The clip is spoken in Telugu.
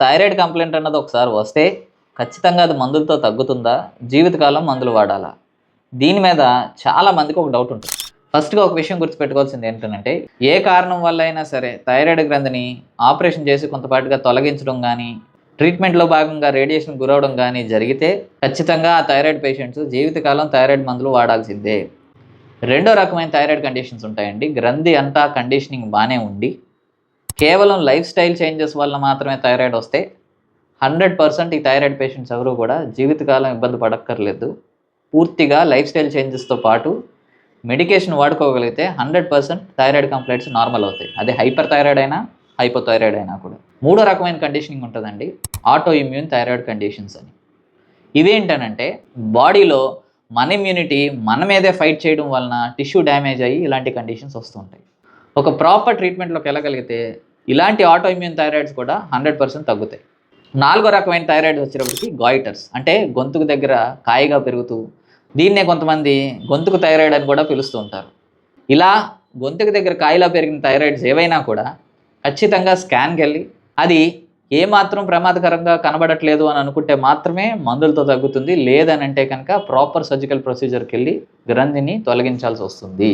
థైరాయిడ్ కంప్లైంట్ అన్నది ఒకసారి వస్తే ఖచ్చితంగా అది మందులతో తగ్గుతుందా? జీవితకాలం మందులు వాడాలా? దీని మీద చాలా మందికి ఒక డౌట్ ఉంటుంది. ఫస్ట్‌గా ఒక విషయం గుర్తుపెట్టుకోవాల్సింది ఏంటనంటే, ఏ కారణం వల్ల అయినా సరే థైరాయిడ్ గ్రంథిని ఆపరేషన్ చేసి కొంతపాటుగా తొలగించడం గానీ, ట్రీట్మెంట్‌లో భాగంగా రేడియేషన్‌కి గురవ్వడం గానీ జరిగితే ఖచ్చితంగా ఆ థైరాయిడ్ పేషెంట్స్ జీవితకాలం థైరాయిడ్ మందులు వాడాల్సిందే. రెండో రకమైన థైరాయిడ్ కండిషన్స్ ఉంటాయండి. గ్రంథి అంతా కండిషనింగ్ బానే ఉండి, కేవలం లైఫ్ స్టైల్ చేంజెస్ వల్ల మాత్రమే థైరాయిడ్ వస్తే 100% ఈ థైరాయిడ్ పేషెంట్స్ ఎవరు కూడా జీవితకాలం ఇబ్బంది పడక్కర్లేదు. పూర్తిగా లైఫ్ స్టైల్ చేంజెస్‌తో పాటు మెడికేషన్ వాడుకోగలిగితే 100% థైరాయిడ్ కంప్లైంట్స్ నార్మల్ అవుతాయి. అది హైపర్ థైరాయిడ్ అయినా, హైపోథైరాయిడ్ అయినా కూడా. మూడో రకమైన కండిషనింగ్ ఉంటుందండి. ఆటో ఇమ్యూన్ థైరాయిడ్ కండిషన్స్ అని. ఇవేంటనంటే బాడీలో మన ఇమ్యూనిటీ మన మీదే ఫైట్ చేయడం వలన టిష్యూ డ్యామేజ్ అయ్యి ఇలాంటి కండిషన్స్ వస్తుంటాయి. ఒక ప్రాపర్ ట్రీట్మెంట్‌లోకి వెళ్ళగలిగితే ఇలాంటి ఆటో ఇమ్యూన్ థైరాయిడ్స్ కూడా 100% తగ్గుతాయి. నాలుగో రకమైన థైరాయిడ్స్ వచ్చేటప్పటికి గాయిటర్స్, అంటే గొంతుకు దగ్గర కాయగా పెరుగుతూ, దీన్నే కొంతమంది గొంతుకు థైరాయిడ్ అని కూడా పిలుస్తూ ఉంటారు. ఇలా గొంతుకు దగ్గర కాయలా పెరిగిన థైరాయిడ్స్ ఏవైనా కూడా ఖచ్చితంగా స్కాన్‌కెళ్ళి అది ఏమాత్రం ప్రమాదకరంగా కనబడట్లేదు అని అనుకుంటే మాత్రమే మందులతో తగ్గుతుంది. లేదనంటే కనుక ప్రాపర్ సర్జికల్ ప్రొసీజర్‌కెళ్ళి గ్రంథిని తొలగించాల్సి వస్తుంది.